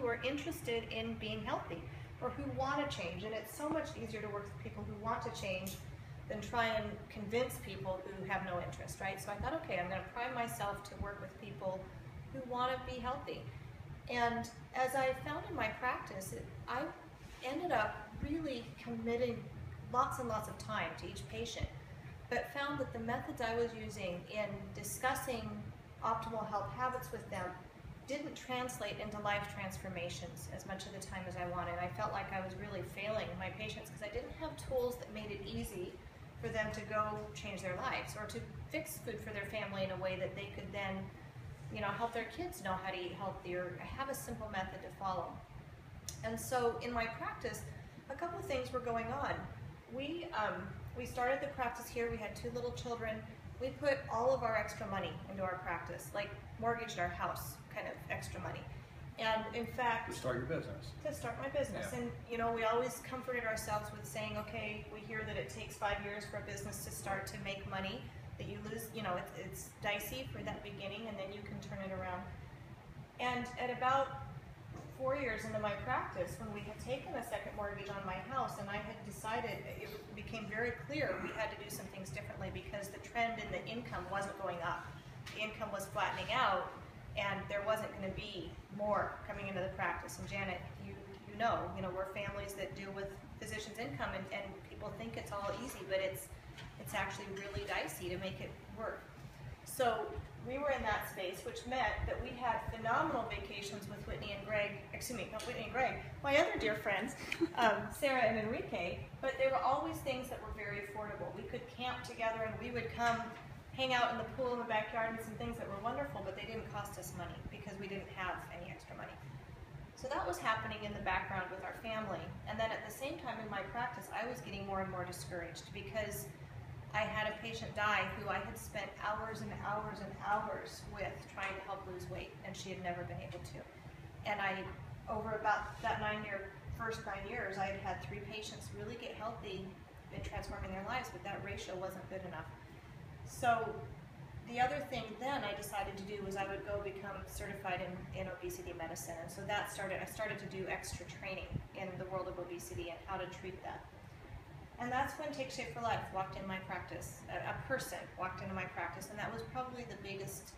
who are interested in being healthy or who want to change. And it's so much easier to work with people who want to change than try and convince people who have no interest, right? So I thought, okay, I'm going to prime myself to work with people who want to be healthy. And as I found in my practice, I ended up really committing lots and lots of time to each patient, but found that the methods I was using in discussing optimal health habits with them didn't translate into life transformations as much of the time as I wanted. I felt like I was really failing my patients because I didn't have tools that made it easy for them to go change their lives or to fix food for their family in a way that they could then, you know, help their kids know how to eat healthy or have a simple method to follow. And so in my practice, a couple of things were going on. We started the practice here. We had 2 little children. We put all of our extra money into our practice, like mortgaged our house, kind of extra money. And in fact, to start your business. To start my business. Yeah. And you know, we always comforted ourselves with saying, okay, we hear that it takes 5 years for a business to start to make money, that you lose, you know, it's dicey for that beginning and then you can turn it around. And at about 4 years into my practice, when we had taken a second mortgage on my house and I had decided, it became very clear we had to do some things differently because the trend in the income wasn't going up. The income was flattening out and there wasn't going to be more coming into the practice. And Janet, you know, we're families that deal with physicians' income and people think it's all easy, but it's actually really dicey to make it work. So we were in that space, which meant that we had phenomenal vacations with Whitney and Greg, excuse me, not Whitney and Greg, my other dear friends, Sarah and Enrique, but they were always things that were very affordable. We could camp together and we would come hang out in the pool in the backyard and some things that were wonderful, but they didn't cost us money because we didn't have any extra money. So that was happening in the background with our family. And then at the same time in my practice, I was getting more and more discouraged because I had a patient die who I had spent hours and hours and hours with trying to help lose weight, and she had never been able to. And over about that first 9 years, I had had 3 patients really get healthy and transforming their lives, but that ratio wasn't good enough. So the other thing then I decided to do was I would go become certified in obesity medicine. And so I started to do extra training in the world of obesity and how to treat that. And that's when Take Shape for Life walked in my practice. A person walked into my practice, and that was probably the biggest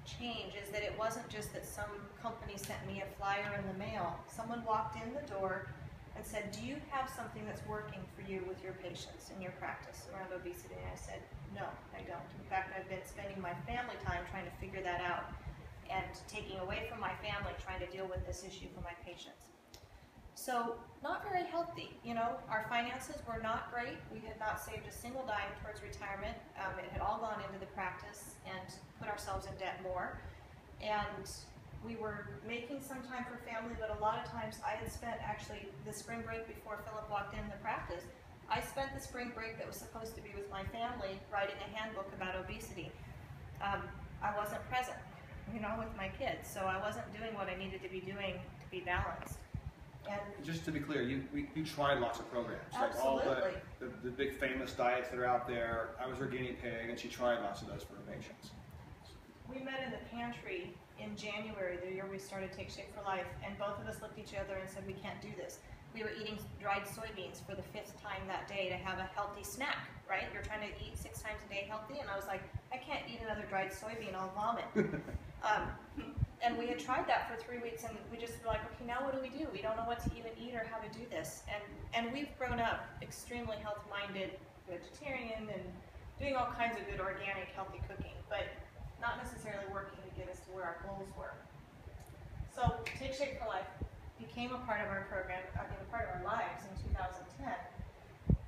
change, is that it wasn't just that some company sent me a flyer in the mail. Someone walked in the door and said, do you have something that's working for you with your patients in your practice around obesity? And I said, no, I don't. In fact, I've been spending my family time trying to figure that out and taking away from my family trying to deal with this issue for my patients. So not very healthy, you know. Our finances were not great. We had not saved a single dime towards retirement. It had all gone into the practice and put ourselves in debt more. And we were making some time for family, but a lot of times I had spent actually the spring break before Philip walked in the practice. I spent the spring break that was supposed to be with my family writing a handbook about obesity. I wasn't present, you know, with my kids, so I wasn't doing what I needed to be doing to be balanced. And just to be clear, you tried lots of programs. Absolutely. Like all the big famous diets that are out there. I was her guinea pig, and she tried lots of those for her patients. We met in the pantry in January, the year we started Take Shape for Life, and both of us looked at each other and said, we can't do this. We were eating dried soybeans for the 5th time that day to have a healthy snack, right? You're trying to eat 6 times a day healthy, and I was like, I can't eat another dried soybean, I'll vomit. And we had tried that for 3 weeks, and we just were like, okay, now what do? We don't know what to even eat or how to do this. And we've grown up extremely health-minded, vegetarian, and doing all kinds of good organic, healthy cooking, but not necessarily working to get us to where our goals were. So Take Shape for Life became a part of our program, a part of our lives in 2010.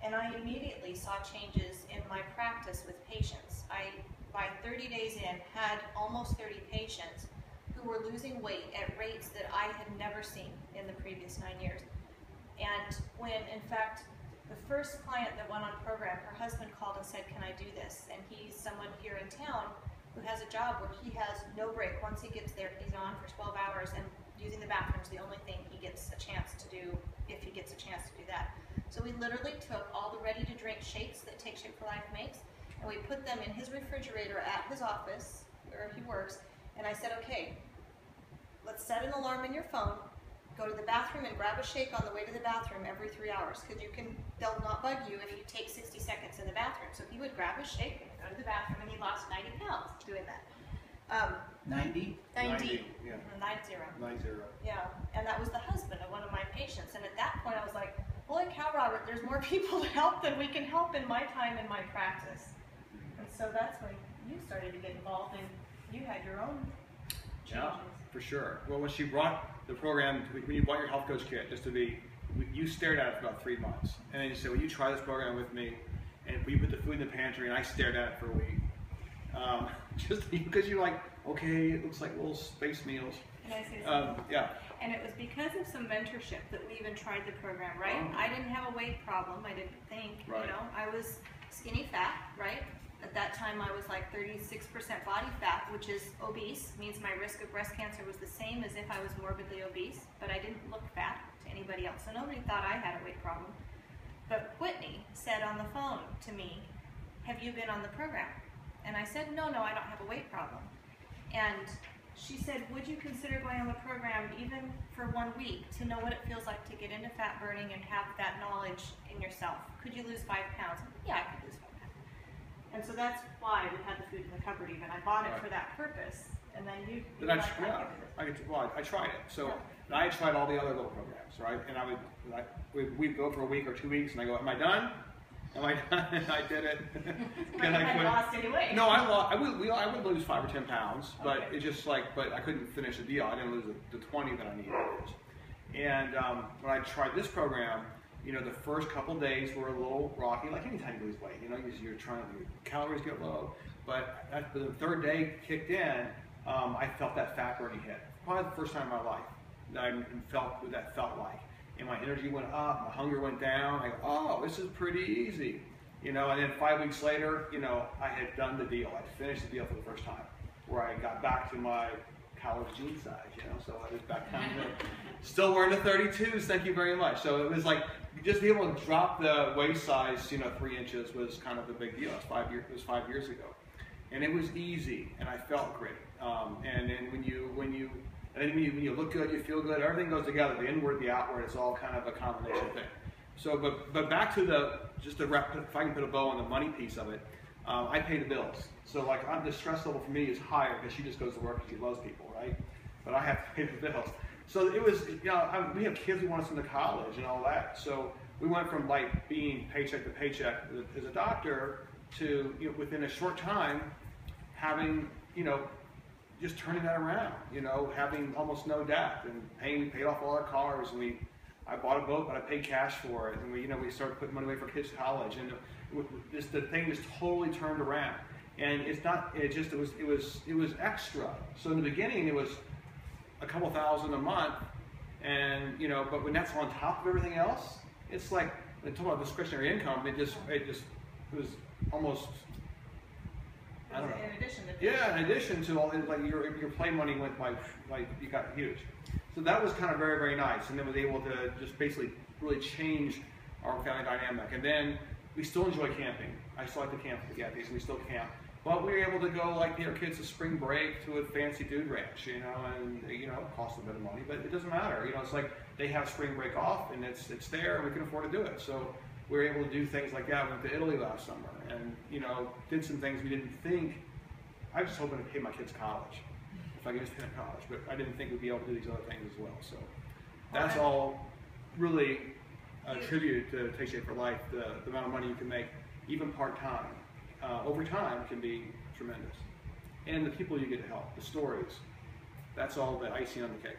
And I immediately saw changes in my practice with patients. I, by 30 days in, had almost 30 patients who were losing weight at rates that I had never seen in the previous 9 years. And when, in fact, the first client that went on program, her husband called and said, can I do this? And he's someone here in town who has a job where he has no break. Once he gets there, he's on for 12 hours, and using the bathroom is the only thing he gets a chance to do, if he gets a chance to do that. So we literally took all the ready-to-drink shakes that Take Shape for Life makes, and we put them in his refrigerator at his office, where he works, and I said, okay, let's set an alarm in your phone, go to the bathroom and grab a shake on the way to the bathroom every 3 hours, because they'll not bug you if you take 60 seconds in the bathroom. So he would grab a shake and go to the bathroom, and he lost 90 pounds doing that. 90? 90. Yeah. 90. 90. Yeah, and that was the husband of one of my patients. And at that point, I was like, holy cow, Robert, there's more people to help than we can help in my time in my practice. And so that's when you started to get involved, and you had your own changes. Yeah, for sure. Well, when she brought the program, when you bought your health coach kit, you stared at it for about 3 months. And then you said, will you try this program with me? And we put the food in the pantry, and I stared at it for a week. Just because you're like, okay, it looks like little space meals. Can I say something? Yeah. And it was because of some mentorship that we even tried the program, right? Oh. I didn't have a weight problem, I didn't think, Right. you know. I was skinny fat, right? At that time I was like 36% body fat, which is obese, means my risk of breast cancer was the same as if I was morbidly obese, but I didn't look fat to anybody else, so nobody thought I had a weight problem. But Whitney said on the phone to me, have you been on the program? And I said, no, I don't have a weight problem. And she said, would you consider going on the program even for 1 week to know what it feels like to get into fat burning and have that knowledge in yourself? Could you lose 5 pounds? I said, yeah, I could lose 5 pounds. And so that's why we had the food in the cupboard even. I bought it for that purpose. And then you I tried it. So I had tried all the other little programs, right? And we'd go for a week or 2 weeks, and I go, am I done? Am I done? And I did it. But you hadn't lost any weight. No, I would lose 5 or 10 pounds, but Okay. it just but I couldn't finish the deal. I didn't lose the 20 that I needed to lose. And when I tried this program, you know, the first couple days were a little rocky, like anytime you lose weight. You know, you're trying to, your calories get low. But after the 3rd day kicked in, I felt that fat burning hit. Probably the first time in my life that I felt what that felt like. And my energy went up, my hunger went down. I go, oh, this is pretty easy. You know, and then 5 weeks later, you know, I had done the deal. I finished the deal for the first time, where I got back to my college jean size, you know, so I was back down to still wearing the 32s, thank you very much. So it was like, just be able to drop the waist size, you know, 3 inches was kind of a big deal. It was 5 years ago. And it was easy, and I felt great. And then when you look good, you feel good, everything goes together, the inward, the outward, it's all kind of a combination thing. So, but back to if I can put a bow on the money piece of it, I pay the bills. So like, the stress level for me is higher because she just goes to work because she loves people, right? But I have to pay the bills. So it was, you know, we have kids who want to send to college and all that. So we went from like being paycheck to paycheck as a doctor to, you know, within a short time, having, you know, just turning that around, you know, having almost no debt and we paid off all our cars, and I bought a boat, but I paid cash for it, and we started putting money away for kids' college, and the thing just totally turned around. And it was extra. So in the beginning, it was a couple thousand a month, and you know, but when that's on top of everything else, it's like, when talking about discretionary income, it was almost, I don't know. In addition to yeah, in addition to all, like your play money went like you got huge. So that was kind of very, very nice, and then was able to just basically really change our family dynamic. And then we still enjoy camping. I still like to camp with the Gathys, and we still camp. But we were able to go, like, our kids to spring break to a fancy dude ranch, you know, and you know, it costs a bit of money, but it doesn't matter. You know, it's like they have spring break off, and it's there, and we can afford to do it. So we were able to do things like that. We went to Italy last summer, and you know, did some things we didn't think. I was just hoping to pay my kids college, if I could just pay them college, but I didn't think we'd be able to do these other things as well. So that's all really a tribute to Take Shape for Life. The amount of money you can make, even part-time, over time, can be tremendous. And the people you get to help, the stories, that's all the icing on the cake.